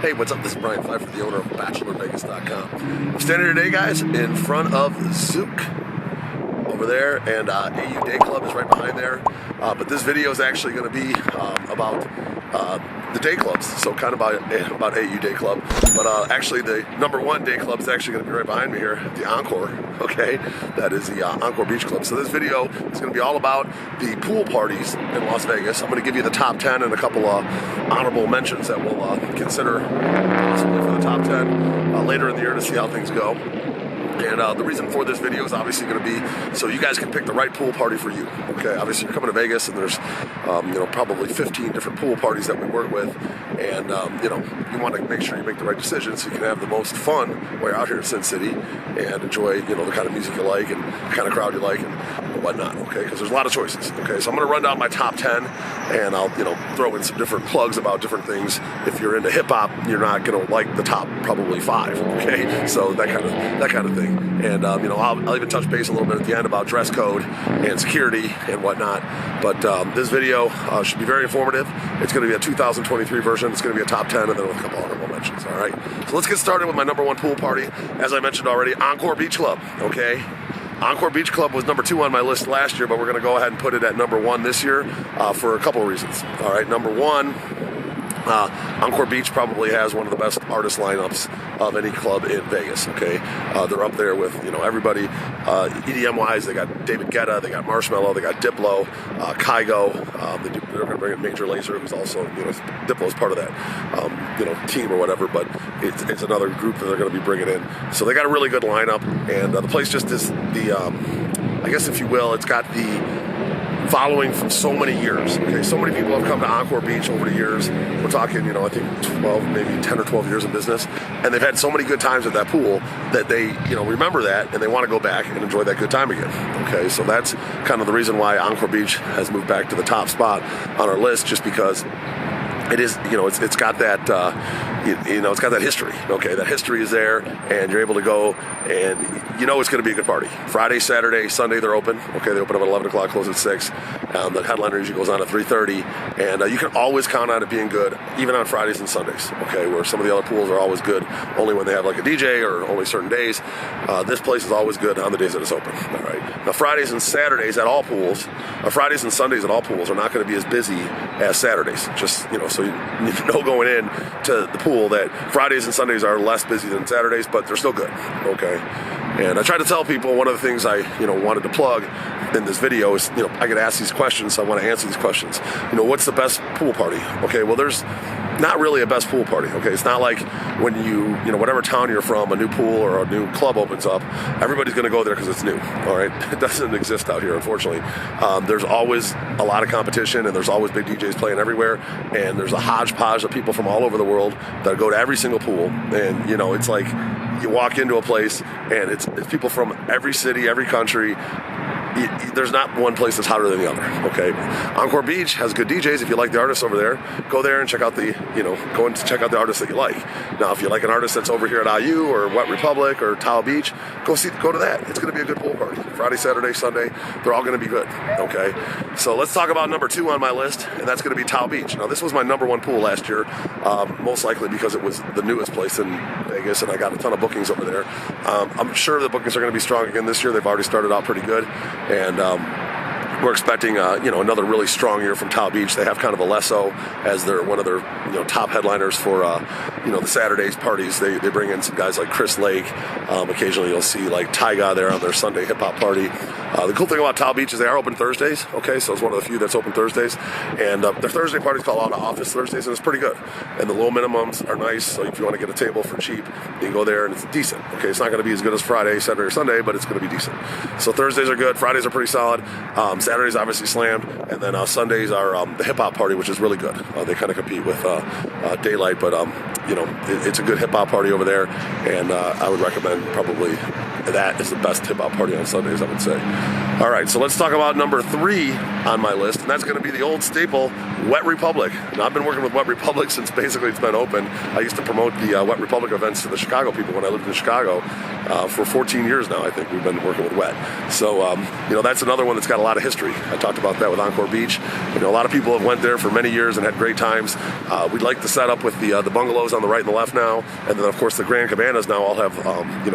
Hey, what's up? This is Brian Pfeiffer, the owner of BachelorVegas.com. I'm standing here today, guys, in front of Zook over there, and AYU Dayclub is right behind there. But this video is actually going to be about the day clubs, so kind of about AYU Dayclub. But actually, the #1 day club is actually going to be right behind me here, the Encore. Okay, that is the Encore Beach Club. So this video is going to be all about the pool parties in Las Vegas. I'm going to give you the top 10 and a couple of honorable mentions that we'll consider possibly for the top 10 later in the year to see how things go. And the reason for this video is obviously going to be so you guys can pick the right pool party for you. Okay, obviously you're coming to Vegas, and there's probably 15 different pool parties that we work with, and you want to make sure you make the right decision so you can have the most fun while you're out here in Sin City and enjoy the kind of music you like and the kind of crowd you like and whatnot. Okay, because there's a lot of choices. Okay, so I'm going to run down my top 10, and I'll throw in some different plugs about different things. If you're into hip hop, you're not going to like the top probably 5. Okay, so that kind of thing. And I'll even touch base a little bit at the end about dress code and security and whatnot. But this video should be very informative. It's going to be a 2023 version. It's going to be a top 10 and then with a couple honorable mentions. All right. So let's get started with my #1 pool party. As I mentioned already, Encore Beach Club. Okay. Encore Beach Club was #2 on my list last year, but we're going to go ahead and put it at #1 this year for a couple of reasons. All right. #1. Encore Beach probably has one of the best artist lineups of any club in Vegas. Okay, they're up there with everybody. EDM-wise, they got David Guetta, they got Marshmello, they got Diplo, Kygo. They're going to bring in Major Lazer, who's also Diplo's part of that team or whatever. But it's another group that they're going to be bringing in. So they got a really good lineup, and the place just is I guess if you will, it's got the following from so many years. Okay, so many people have come to Encore Beach over the years. We're talking, I think 12, maybe 10 or 12 years in business, and they've had so many good times at that pool that they, remember that, and they want to go back and enjoy that good time again. Okay, so that's kind of the reason why Encore Beach has moved back to the top spot on our list, just because it is, it's got that, it's got that history. Okay, that history is there, and you're able to go, and it's going to be a good party. Friday, Saturday, Sunday, they're open. Okay, they open up at 11 o'clock, close at 6. The headliner usually goes on at 3:30, and you can always count on it being good, even on Fridays and Sundays. Okay, where some of the other pools are always good only when they have like a DJ or only certain days. This place is always good on the days that it's open. All right. Now Fridays and Saturdays at all pools, Fridays and Sundays at all pools are not going to be as busy as Saturdays. Just so you know going in to the pool that Fridays and Sundays are less busy than Saturdays, but they're still good. Okay. And I try to tell people, one of the things I wanted to plug in this video is I get asked these questions, so I want to answer these questions. What's the best pool party? Okay, well there's not really a best pool party. Okay, it's not like when whatever town you're from, a new pool or a new club opens up, everybody's going to go there because it's new. All right, it doesn't exist out here, unfortunately. There's always a lot of competition, and there's always big DJs playing everywhere, and there's a hodgepodge of people from all over the world that go to every single pool, and it's like you walk into a place and it's people from every city, every country. There's not one place that's hotter than the other. Okay, Encore Beach has good DJs. If you like the artists over there, go there and check out go and check out the artists that you like. Now, if you like an artist that's over here at AYU or Wet Republic or TAO Beach, go to that. It's going to be a good pool party. Friday, Saturday, Sunday, they're all going to be good. Okay, so let's talk about #2 on my list, and that's going to be TAO Beach. Now, this was my #1 pool last year, most likely because it was the newest place in Vegas, and I got a ton of bookings over there. I'm sure the bookings are going to be strong again this year. They've already started out pretty good. And we're expecting, another really strong year from TAO Beach. They have kind of Alesso as one of their, top headliners for, the Saturdays parties. They bring in some guys like Chris Lake. Occasionally you'll see like Tyga there on their Sunday hip hop party. The cool thing about TAO Beach is they are open Thursdays. Okay, so it's one of the few that's open Thursdays. And their Thursday party's called Out of Office Thursdays, and it's pretty good. And the low minimums are nice. So if you want to get a table for cheap, you can go there, and it's decent. Okay, it's not going to be as good as Friday, Saturday, or Sunday, but it's going to be decent. So Thursdays are good. Fridays are pretty solid. Saturdays obviously slammed, and then Sundays are the hip hop party, which is really good. They kind of compete with Daylight, but it's a good hip hop party over there, and I would recommend probably that is the best hip-hop party on Sundays, I would say. All right, so let's talk about number 3 on my list, and that's going to be the old staple, Wet Republic. Now, I've been working with Wet Republic since basically it's been open. I used to promote the Wet Republic events to the Chicago people when I lived in Chicago. For 14 years now, I think we've been working with Wet. So, that's another one that's got a lot of history. I talked about that with Encore Beach. A lot of people have went there for many years and had great times. We like the setup with the bungalows on the right and the left now, and then of course the Grand Cabanas now all have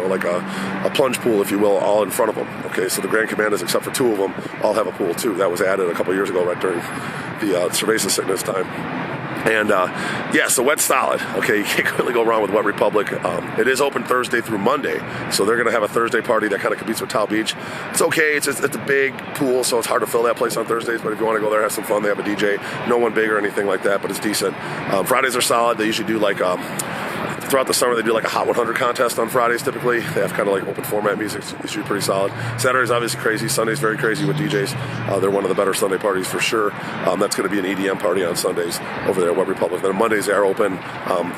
like a plunge pool, if you will, all in front of them. Okay, so the Grand Cabanas, except for 2 of them, all have a pool too. That was added a couple years ago, right during the cerveza sickness time. And so Wet's solid. Okay, you can't really go wrong with Wet Republic. It is open Thursday through Monday, so they're going to have a Thursday party that kind of competes with TAO Beach. It's okay. It's a big pool, so it's hard to fill that place on Thursdays. But if you want to go there, have some fun. They have a DJ. No one big or anything like that, but it's decent. Fridays are solid. They usually do like throughout the summer, they do like a Hot 100 contest on Fridays typically. They have kind of like open format music. It's usually pretty solid. Saturday's obviously crazy. Sunday's very crazy with DJs. They're one of the better Sunday parties for sure. That's going to be an EDM party on Sundays over there at Wet Republic. Then Mondays they are open.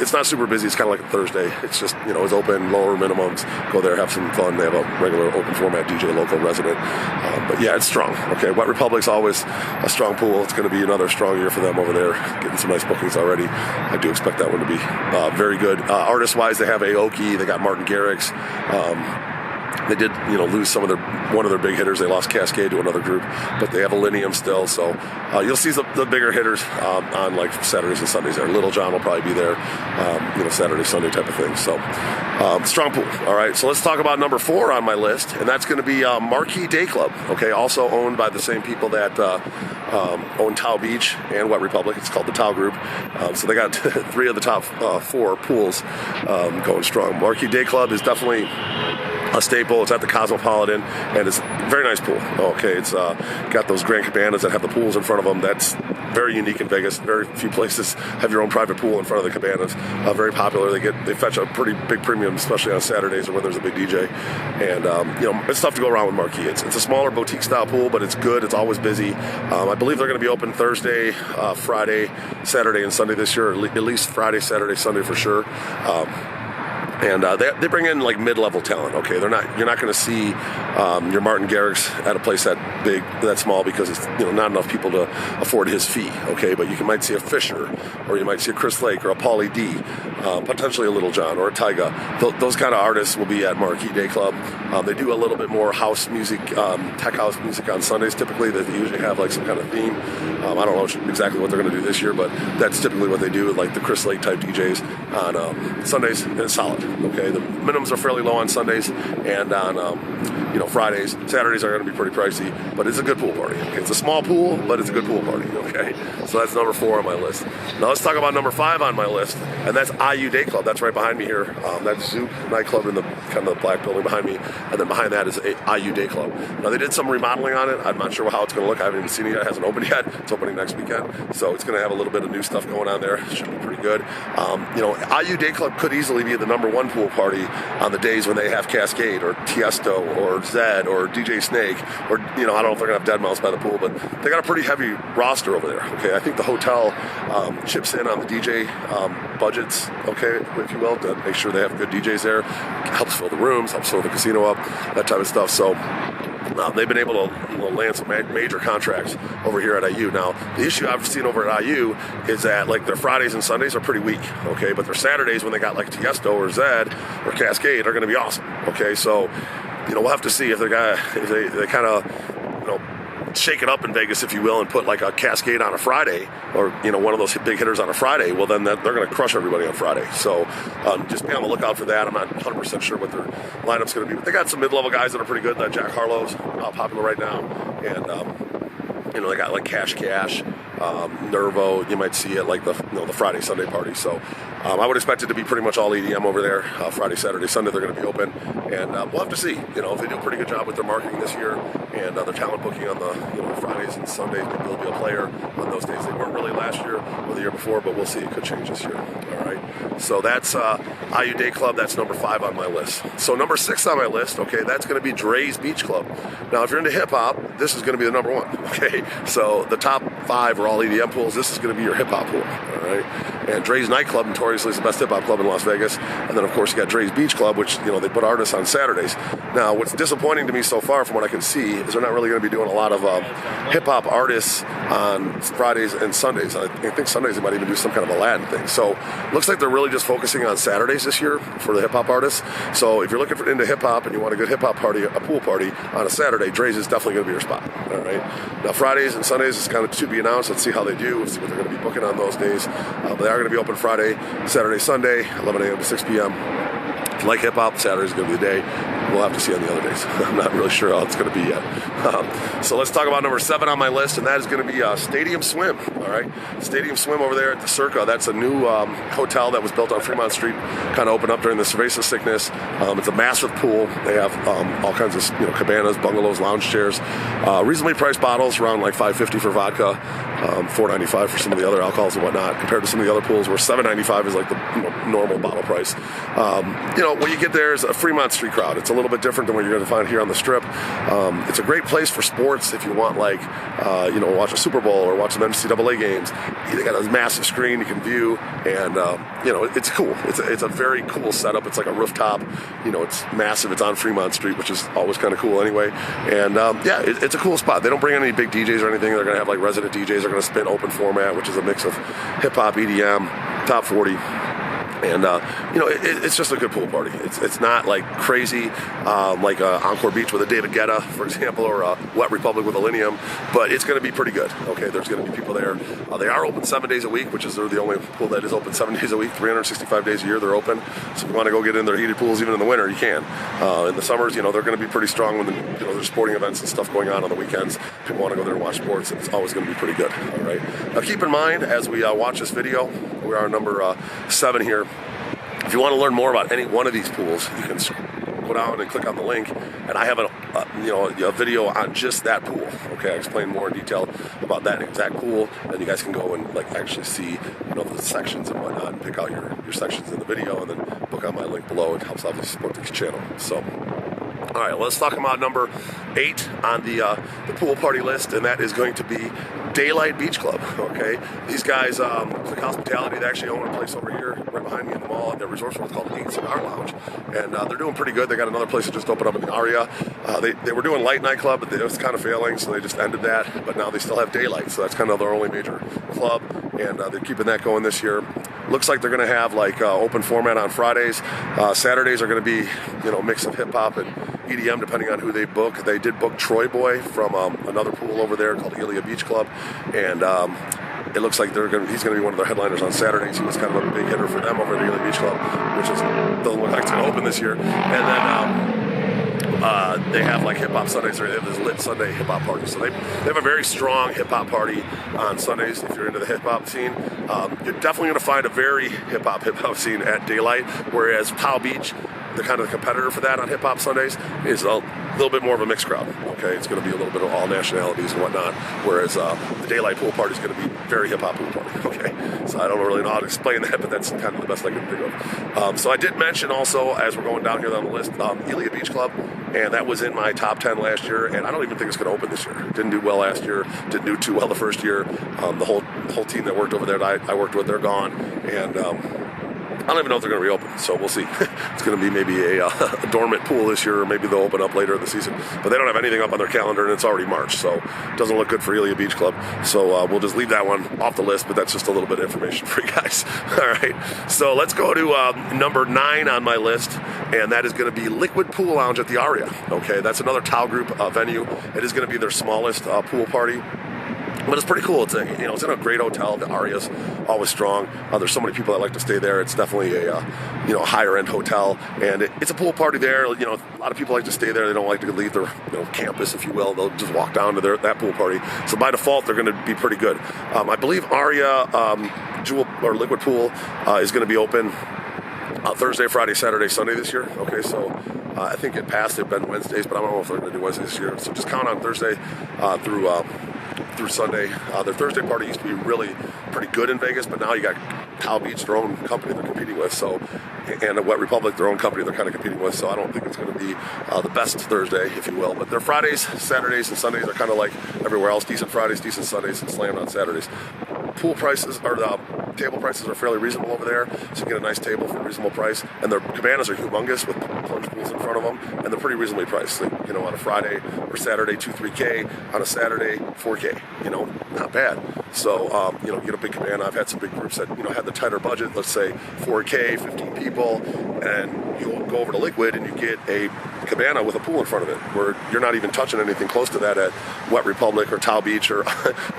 It's not super busy. It's kind of like a Thursday. It's just, it's open, lower minimums. Go there, have some fun. They have a regular open format DJ, local resident. But yeah, it's strong. Okay, Wet Republic's always a strong pool. It's going to be another strong year for them over there. Getting some nice bookings already. I do expect that one to be very good. Artist-wise, they have Aoki. They got Martin Garrix. They did, lose one of their big hitters. They lost Kaskade to another group, but they have Millennium still. So you'll see the bigger hitters on like Saturdays and Sundays there. Little John will probably be there, Saturday, Sunday type of thing. So strong pool. All right, so let's talk about number 4 on my list, and that's going to be Marquee Day Club. Okay, also owned by the same people that own TAO Beach and Wet Republic. It's called the TAO Group. So they got 3 of the top 4 pools going strong. Marquee Day Club is definitely a staple. It's at the Cosmopolitan, and it's a very nice pool. Okay, it's got those Grand Cabanas that have the pools in front of them. That's very unique in Vegas. Very few places have your own private pool in front of the cabanas. Very popular. They fetch a pretty big premium, especially on Saturdays or when there's a big DJ. And it's tough to go around with Marquee. It's a smaller boutique style pool, but it's good. It's always busy. I believe they're going to be open Thursday, Friday, Saturday, and Sunday this year. At least Friday, Saturday, Sunday for sure. And they bring in like mid-level talent. Okay, you're not going to see your Martin Garrix at a place that big, that small, because it's not enough people to afford his fee. Okay, but you might see a Fisher, or you might see a Chris Lake, or a Pauly D, potentially a Little John, or a Tyga. Those kind of artists will be at Marquee Day Club. They do a little bit more house music, tech house music on Sundays. Typically, they usually have like some kind of theme. I don't know exactly what they're going to do this year, but that's typically what they do with like the Chris Lake type DJs on Sundays, and it's solid. Okay, the minimums are fairly low on Sundays, and on Fridays. Saturdays are going to be pretty pricey, but it's a good pool party. Okay, it's a small pool, but it's a good pool party. Okay, so that's number 4 on my list. Now let's talk about number 5 on my list, and that's AYU Dayclub. That's right behind me here. That's Zouk nightclub in the kind of the black building behind me, and then behind that is AYU Dayclub. Now they did some remodeling on it. I'm not sure how it's going to look. I haven't even seen it yet. It hasn't opened yet. It's opening next weekend, so it's going to have a little bit of new stuff going on there. It should be pretty good. AYU Dayclub could easily be the number 1 pool party on the days when they have Kaskade or Tiësto or Zedd or DJ Snake, or I don't know if they're gonna have Dead Mouse by the pool, but they got a pretty heavy roster over there. Okay, I think the hotel chips in on the DJ budgets, okay, if you will, to make sure they have good DJs there. Helps fill the rooms, helps fill the casino up, that type of stuff. So they've been able to land some major contracts over here at AYU. Now, the issue I've seen over at AYU is that like their Fridays and Sundays are pretty weak, okay, but their Saturdays when they got like Tiësto or Zedd or Kaskade are going to be awesome. Okay, so we'll have to see if they kind of shake it up in Vegas, if you will, and put like a Kaskade on a Friday, or one of those big hitters on a Friday. Well, then they're going to crush everybody on Friday. So just be on the lookout for that. I'm not 100% sure what their lineup's going to be, but they got some mid-level guys that are pretty good. That Jack Harlow's popular right now, and they got like Cash, Nervo. You might see it like the Friday, Sunday party. So I would expect it to be pretty much all EDM over there. Friday, Saturday, Sunday they're going to be open, and we'll have to see. If they do a pretty good job with their marketing this year and their talent booking on the Fridays and Sundays, maybe they'll be a player on those days. They weren't really last year or the year before, but we'll see. It could change this year. All right. So that's AYU Dayclub. That's number 5 on my list. So number 6 on my list, okay, that's going to be Dre's Beach Club. Now, if you're into hip hop, this is going to be the number 1. Okay. So the top 5 are all EDM pools. This is going to be your hip hop pool. All right. right? And Dre's nightclub notoriously is the best hip hop club in Las Vegas. And then of course you got Dre's Beach Club, which they put artists on Saturdays. Now what's disappointing to me so far, from what I can see, is they're not really going to be doing a lot of hip hop artists on Fridays and Sundays. I think Sundays they might even do some kind of Aladdin thing. So looks like they're really just focusing on Saturdays this year for the hip hop artists. So if you're looking into hip hop and you want a good hip hop party, a pool party on a Saturday, Dre's is definitely going to be your spot. All right. Now Fridays and Sundays is kind of to be announced. Let's see how they do. Let's see what they're going to be booking on those days. But they are going to be open Friday, Saturday, Sunday, 11 a.m. to 6 p.m. If you like hip hop, Saturday's going to be the day. We'll have to see on the other days. I'm not really sure how it's going to be yet. So let's talk about number 7 on my list, and that is going to be Stadium Swim. All right, Stadium Swim over there at the Circa. That's a new hotel that was built on Fremont Street, kind of opened up during the cerveza sickness. It's a massive pool. They have all kinds of cabanas, bungalows, lounge chairs, reasonably priced bottles, around like $5.50 for vodka, $4.95 for some of the other alcohols and whatnot. Compared to some of the other pools, where $7.95 is like the normal bottle price. When you get there is a Fremont Street crowd. It's a little bit different than what you're going to find here on the Strip. It's a great place for sports if you want, watch a Super Bowl or watch some NCAA games. They got a massive screen you can view, and it's cool. It's a very cool setup. It's like a rooftop. It's massive. It's on Fremont Street, which is always kind of cool anyway. And it's a cool spot. They don't bring any big DJs or anything. They're going to have like resident DJs. They're going to spin open format, which is a mix of hip hop, EDM, top 40. And it's just a good pool party. It's not like crazy like Encore Beach with a David Guetta, for example, or Wet Republic with a Linium, but it's going to be pretty good. Okay, there's going to be people there. They are open 7 days a week, which is they're the only pool that is open 7 days a week, 365 days a year. They're open. So if you want to go get in their heated pools, even in the winter, you can. In the summers, they're going to be pretty strong when there's sporting events and stuff going on the weekends. People want to go there and watch sports, and it's always going to be pretty good. All right. Now keep in mind as we watch this video, we are number 7 here. If you want to learn more about any one of these pools, you can go down and click on the link, and I have a video on just that pool. Okay, I explain more in detail about that exact pool, and you guys can go and actually see the sections and whatnot, and pick out your sections in the video, and then book on my link below. It helps obviously support this channel. So, all right, let's talk about number 8 on the pool party list, and that is going to be Daylight Beach Club. Okay, these guys, like Hospitality, they actually own a place over here right behind me in the mall at their resorts world called 8 Cigar Lounge, and they're doing pretty good. They got another place that just opened up in the Aria. They were doing light nightclub, but it was kind of failing, so they just ended that. But now they still have Daylight, so that's kind of their only major club, and they're keeping that going this year. Looks like they're going to have open format on Fridays. Saturdays are going to be a mix of hip hop and EDM depending on who they book. They did book Troy Boy from another pool over there called Ilia Beach Club, and it looks like he's going to be one of their headliners on Saturdays. He was kind of a big hitter for them over at the Ilia Beach Club, which doesn't look like it's going to open this year. And then they have hip hop Sundays, or they have this lit Sunday hip hop party. So they have a very strong hip hop party on Sundays. If you're into the hip hop scene, you're definitely going to find a very hip hop scene at Daylight. Whereas TAO Beach, the kind of competitor for that on hip hop Sundays, is a little bit more of a mixed crowd. Okay, it's going to be a little bit of all nationalities and whatnot. Whereas the Daylight pool party is going to be very hip hop pool party. Okay, so I don't really know how to explain that, but that's kind of the best I can think of. So I did mention also, as we're going down here on the list, Ilia Beach Club, and that was in my top 10 last year, and I don't even think it's going to open this year. Didn't do well last year, didn't do too well the first year. The whole team that worked over there that I worked with, they're gone, and I don't even know if they're going to reopen, so we'll see. It's going to be maybe a dormant pool this year, or maybe they'll open up later in the season. But they don't have anything up on their calendar, and it's already March, so it doesn't look good for Ilia Beach Club. So we'll just leave that one off the list, but that's just a little bit of information for you guys. All right, so let's go to number 9 on my list, and that is going to be Liquid Pool Lounge at the Aria. Okay, that's another TAO Group venue. It is going to be their smallest pool party. But it's pretty cool. It's it's in a great hotel. The Aria's always strong. There's so many people that like to stay there. It's definitely a higher end hotel, and it's a pool party there. A lot of people like to stay there. They don't like to leave their campus, if you will. They'll just walk down to that pool party. So by default, they're going to be pretty good. I believe Aria Jewel or Liquid Pool is going to be open Thursday, Friday, Saturday, Sunday this year. Okay, so I think in past they've been Wednesdays, but I don't know if they're going to do Wednesdays this year. So just count on Thursday through Sunday. Their Thursday party used to be really pretty good in Vegas, but now you got TAO Beach, their own company they're competing with, so, and Wet Republic, their own company they're kind of competing with, so I don't think it's going to be the best Thursday, if you will. But their Fridays, Saturdays, and Sundays are kind of like everywhere else. Decent Fridays, decent Sundays, and slammed on Saturdays. Pool prices, or the table prices are fairly reasonable over there, so you get a nice table for a reasonable price. And their cabanas are humongous with plunge pools in front of them, and they're pretty reasonably priced. Like, you know, on a Friday or Saturday, 2-3K. On a Saturday, 4K. You know, not bad. So, you know, get a big cabana. I've had some big groups that, you know, had the tighter budget, let's say 4K, 15 people, and you go over to Liquid and you get a cabana with a pool in front of it, where you're not even touching anything close to that at Wet Republic or TAO Beach or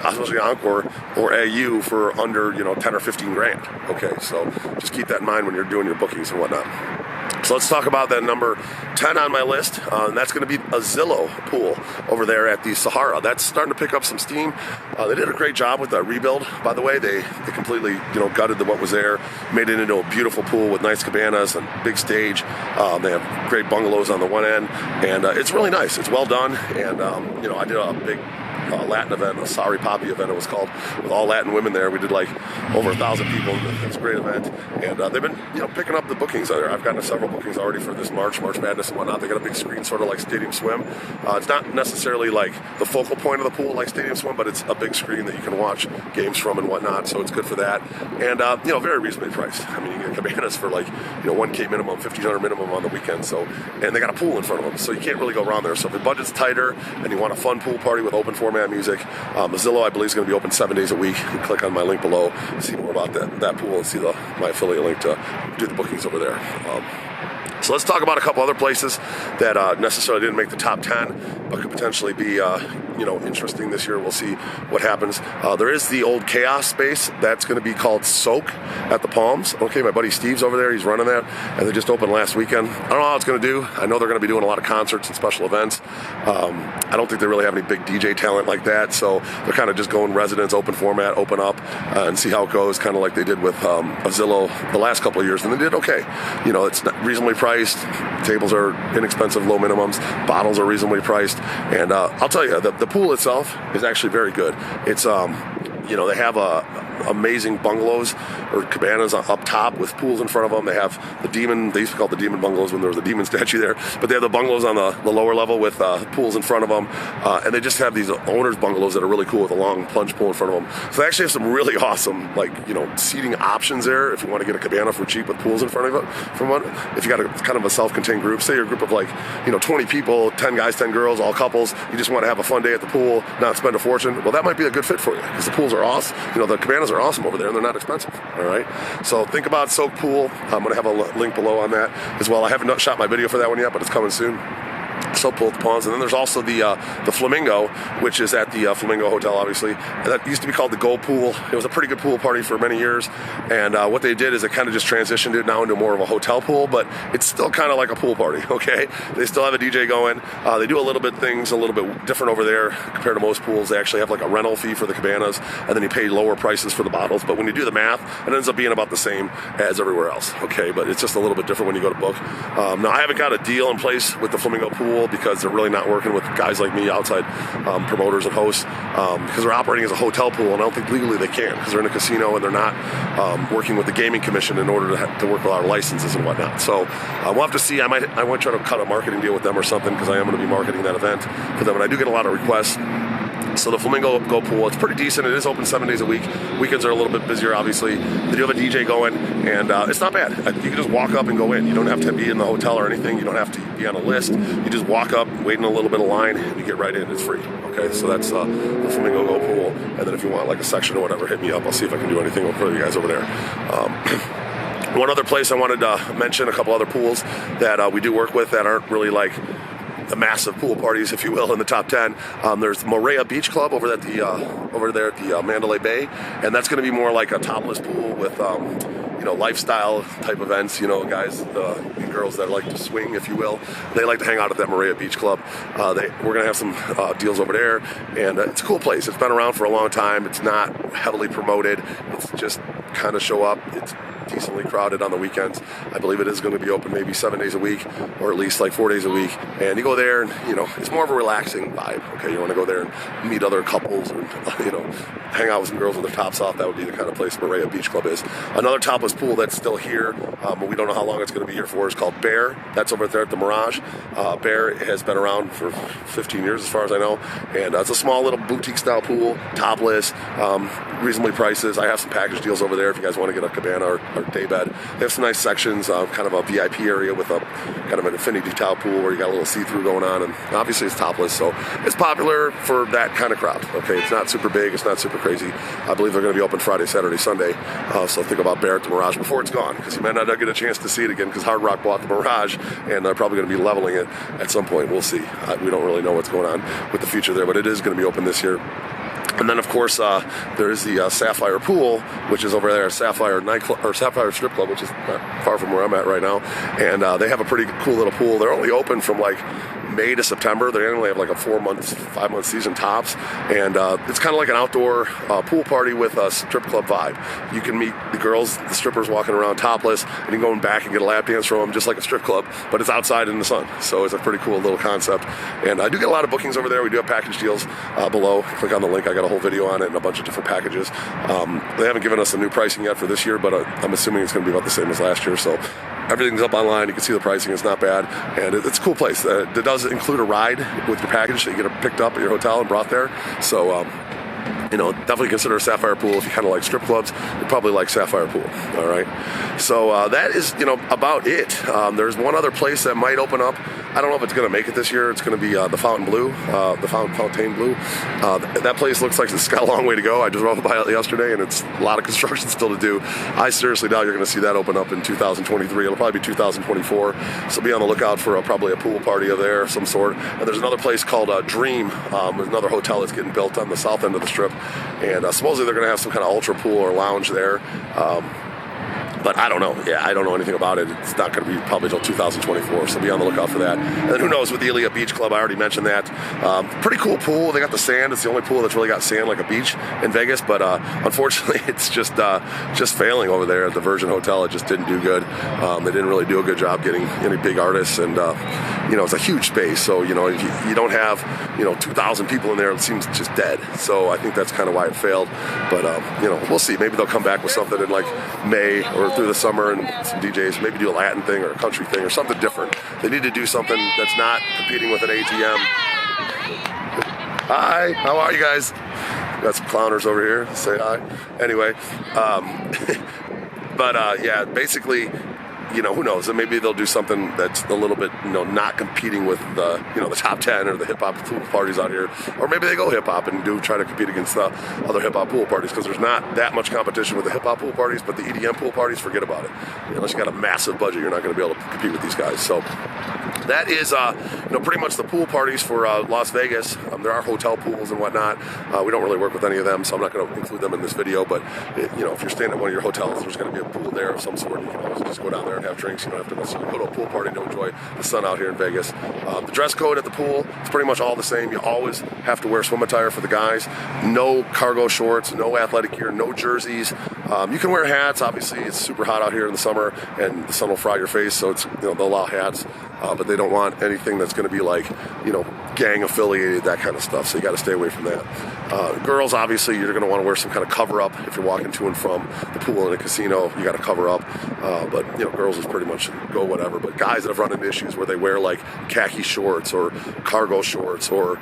especially Encore or AYU for under, you know, 10 or 15 grand. Okay, so just keep that in mind when you're doing your bookings and whatnot. So let's talk about that number 10 on my list, and that's going to be a Zillow Pool over there at the Sahara. That's starting to pick up some steam. They did a great job with the rebuild, by the way. They completely, you know, gutted what was there, made it into a beautiful pool with nice cabanas and big stage. They have great bungalows on the one end, and it's really nice. It's well done, and you know, I did a big Latin event, a Sorry Poppy event it was called, with all Latin women there. We did like over 1,000 people. It was a great event, and they've been, you know, picking up the bookings there. I've gotten several bookings already for this March Madness and whatnot. They got a big screen, sort of like Stadium Swim. It's not necessarily like the focal point of the pool like Stadium Swim, but it's a big screen that you can watch games from and whatnot, so it's good for that. And you know, very reasonably priced. I mean, you get cabanas for like, you know, 1K minimum, 1,500 minimum on the weekend. So, and they got a pool in front of them, so you can't really go wrong there. So if your budget's tighter and you want a fun pool party with open format music, Zillow, I believe, is going to be open 7 days a week. You click on my link below, see more about that pool, and see my affiliate link to do the bookings over there. So let's talk about a couple other places that necessarily didn't make the top 10, but could potentially be, you know, interesting this year. We'll see what happens. There is the old Chaos space that's going to be called Soak at the Palms. Okay, my buddy Steve's over there. He's running that, and they just opened last weekend. I don't know how it's going to do. I know they're going to be doing a lot of concerts and special events. I don't think they really have any big DJ talent like that, so they're kind of just going residence, open format, open up, and see how it goes, kind of like they did with Zillow the last couple of years, and they did okay. You know, it's reasonably priced. Tables are inexpensive, low minimums. Bottles are reasonably priced, and I'll tell you, the pool itself is actually very good. It's you know, they have amazing bungalows or cabanas up top with pools in front of them. They have the demon, they used to call it the demon bungalows when there was a demon statue there, but they have the bungalows on the lower level with pools in front of them, and they just have these owners bungalows that are really cool with a long plunge pool in front of them. So they actually have some really awesome, like, you know, seating options there if you want to get a cabana for cheap with pools in front of it. From one, if you got a kind of a self-contained group, say you're a group of like, you know, 20 people, 10 guys, 10 girls, all couples, you just want to have a fun day at the pool, not spend a fortune, well, that might be a good fit for you, because the pools are awesome. You know, the cabanas are awesome over there, and they're not expensive. All right, so think about Soak Pool. I'm going to have a link below on that as well. I haven't shot my video for that one yet, but it's coming soon. Soak Pool at the Ponds, and then there's also the Flamingo, which is at the Flamingo Hotel, obviously. And that used to be called the Go Pool. It was a pretty good pool party for many years, and what they did is it kind of just transitioned it now into more of a hotel pool, but it's still kind of like a pool party. Okay, they still have a DJ going. They do a little bit different over there compared to most pools. They actually have like a rental fee for the cabanas, and then you pay lower prices for the bottles. But when you do the math, it ends up being about the same as everywhere else. Okay, but it's just a little bit different when you go to book. Now I haven't got a deal in place with the Flamingo Pool because they're really not working with guys like me, outside promoters and hosts, because they're operating as a hotel pool, and I don't think legally they can, because they're in a casino and they're not working with the gaming commission in order to work with our licenses and whatnot. So we'll have to see. I might try to cut a marketing deal with them or something, because I am going to be marketing that event for them, and I do get a lot of requests. So the Flamingo Go Pool, it's pretty decent. It is open 7 days a week. Weekends are a little bit busier, obviously. They do have a DJ going, and it's not bad. You can just walk up and go in. You don't have to be in the hotel or anything. You don't have to be on a list. You just walk up, wait in a little bit of line, and you get right in. It's free. Okay, so that's the Flamingo Go Pool. And then if you want like a section or whatever, hit me up. I'll see if I can do anything for you guys over there. One other place I wanted to mention, a couple other pools that we do work with that aren't really like the massive pool parties, if you will, in the top 10. There's Marquee Beach Club over there at the Mandalay Bay, and that's going to be more like a topless pool with you know, lifestyle type events. You know, guys and girls that like to swing, if you will, they like to hang out at that Marquee Beach Club. We're going to have some deals over there, and it's a cool place. It's been around for a long time. It's not heavily promoted. It's just kind of show up. It's decently crowded on the weekends. I believe it is going to be open maybe 7 days a week, or at least like 4 days a week. And you go there, and it's more of a relaxing vibe. Okay, you want to go there and meet other couples, and hang out with some girls with their tops off. That would be the kind of place Marquee Beach Club is. Another topless pool that's still here, but we don't know how long it's going to be here for, is called Bear. That's over there at the Mirage. Bear has been around for 15 years as far as I know, and it's a small little boutique style pool, topless, reasonably prices. I have some package deals over there if you guys want to get a cabana or day bed. They have some nice sections, kind of a VIP area with a kind of an infinity towel pool where you got a little see-through going on, and obviously it's topless, so it's popular for that kind of crowd. Okay, it's not super big, it's not super crazy. I believe they're going to be open Friday, Saturday, Sunday, so think about Bear at the Mirage before it's gone, because you might not get a chance to see it again, because Hard Rock bought the Mirage, and they're probably going to be leveling it at some point. We'll see. We don't really know what's going on with the future there, but it is going to be open this year. And then, of course, there is the Sapphire Pool, which is over there at Sapphire Nightclub, or Sapphire Strip Club, which is not far from where I'm at right now. And they have a pretty cool little pool. They're only open from like May to September. They only have like a 5-month season tops, and it's kind of like an outdoor pool party with a strip club vibe. You can meet the girls, the strippers walking around topless, and you can go in back and get a lap dance from them, just like a strip club, but it's outside in the sun. So it's a pretty cool little concept. And I do get a lot of bookings over there. We do have package deals below. Click on the link. I got a whole video on it and a bunch of different packages. They haven't given us a new pricing yet for this year, but I'm assuming it's going to be about the same as last year. So everything's up online. You can see the pricing. It's not bad, and it's a cool place. It does include a ride with your package, so you get it picked up at your hotel and brought there. So definitely consider Sapphire Pool. If you kind of like strip clubs, you probably like Sapphire Pool. All right. So that is, about it. There's one other place that might open up. I don't know if it's going to make it this year. It's going to be the Fountain Blue, Fontaine Blue. That place looks like it's got a long way to go. I just drove by it yesterday, and it's a lot of construction still to do. I seriously doubt you're going to see that open up in 2023. It'll probably be 2024. So be on the lookout for probably a pool party over there of some sort. And there's another place called Dream. There's another hotel that's getting built on the south end of the strip. And supposedly they're going to have some kind of ultra pool or lounge there. But I don't know. Yeah, I don't know anything about it. It's not going to be probably until 2024, so be on the lookout for that. And then who knows with the Ilia Beach Club, I already mentioned that. Pretty cool pool. They got the sand. It's the only pool that's really got sand like a beach in Vegas, but unfortunately it's just failing over there at the Virgin Hotel. It just didn't do good. They didn't really do a good job getting any big artists, and it's a huge space, so if you don't have 2,000 people in there, it seems just dead. So I think that's kind of why it failed. But we'll see. Maybe they'll come back with something in like May or through the summer, and some DJs maybe do a Latin thing or a country thing or something different. They need to do something that's not competing with an ATM. Hi, how are you guys? Got some clowners over here. Say hi. Anyway, yeah, basically, who knows? And maybe they'll do something that's a little bit, not competing with the top 10 or the hip hop pool parties out here. Or maybe they go hip hop and try to compete against the other hip hop pool parties, because there's not that much competition with the hip hop pool parties, but the EDM pool parties, forget about it. Unless you got a massive budget, you're not going to be able to compete with these guys. So that is, pretty much the pool parties for Las Vegas. There are hotel pools and whatnot. We don't really work with any of them, so I'm not going to include them in this video. But if you're staying at one of your hotels, there's going to be a pool there of some sort. You can always just go down there and have drinks. You don't have to necessarily go to a pool party to enjoy the sun out here in Vegas. The dress code at the pool is pretty much all the same. You always have to wear swim attire for the guys. No cargo shorts, no athletic gear, no jerseys. You can wear hats. Obviously, it's super hot out here in the summer, and the sun will fry your face, so it's they'll allow hats. But they don't want anything that's going to be like, gang affiliated, that kind of stuff. So you got to stay away from that. Girls, obviously, you're going to want to wear some kind of cover up if you're walking to and from the pool in a casino. You got to cover up. But girls is pretty much go whatever. But guys that have run into issues where they wear like khaki shorts or cargo shorts or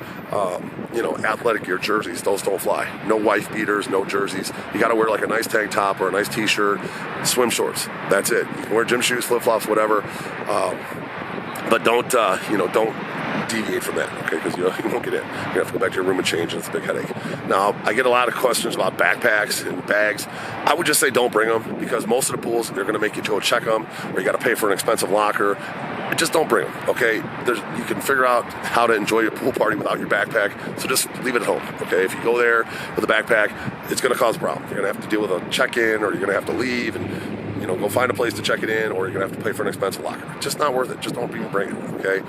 athletic gear jerseys, those don't fly. No wife beaters, no jerseys. You got to wear like a nice tank top or a nice t-shirt, swim shorts. That's it. You can wear gym shoes, flip flops, whatever. But don't deviate from that, okay? Because you won't get in. You're gonna have to go back to your room and change, and it's a big headache. Now, I get a lot of questions about backpacks and bags. I would just say don't bring them, because most of the pools, they're gonna make you go check them, or you gotta pay for an expensive locker. Just don't bring them, okay? You can figure out how to enjoy your pool party without your backpack, so just leave it at home, okay? If you go there with a backpack, it's gonna cause a problem. You're gonna have to deal with a check-in, or you're gonna have to leave, and go find a place to check it in, or you're gonna have to pay for an expensive locker. Just not worth it. Just don't even bring it. Okay.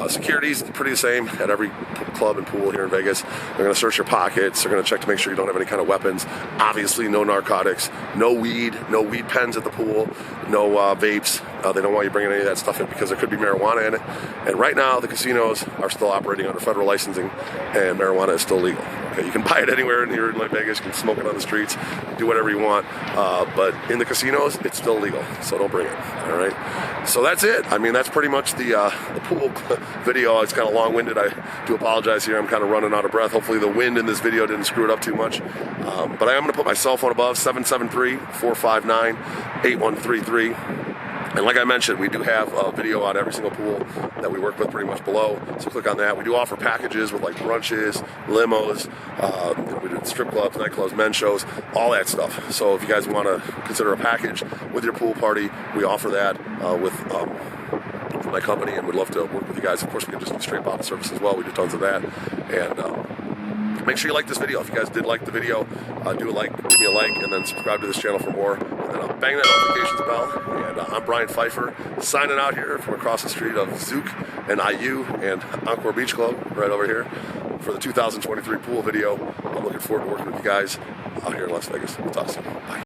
Security's pretty the same at every club and pool here in Vegas. They're gonna search your pockets. They're gonna check to make sure you don't have any kind of weapons. Obviously, no narcotics, no weed pens at the pool, no vapes. They don't want you bringing any of that stuff in because there could be marijuana in it. And right now, the casinos are still operating under federal licensing, and marijuana is still legal. Okay, you can buy it anywhere here in Las Vegas. You can smoke it on the streets, do whatever you want. But in the casinos, it's still legal, so don't bring it. All right. So that's it. I mean, that's pretty much the pool video. It's kind of long-winded. I do apologize here. I'm kind of running out of breath. Hopefully, the wind in this video didn't screw it up too much. But I am going to put my cell phone above 773-459-8133. And like I mentioned, we do have a video on every single pool that we work with pretty much below. So click on that. We do offer packages with like brunches, limos, we do strip clubs, nightclubs, men's shows, all that stuff. So if you guys want to consider a package with your pool party, we offer that with my company, and we'd love to work with you guys. Of course, we can just do straight bottle service as well. We do tons of that. And make sure you like this video. If you guys did like the video, give me a like, and then subscribe to this channel for more. And then bang that notifications bell. And I'm Brian Pfeiffer, signing out here from across the street of Zook and AYU and Encore Beach Club, right over here, for the 2023 pool video. I'm looking forward to working with you guys out here in Las Vegas. We'll talk soon. Bye.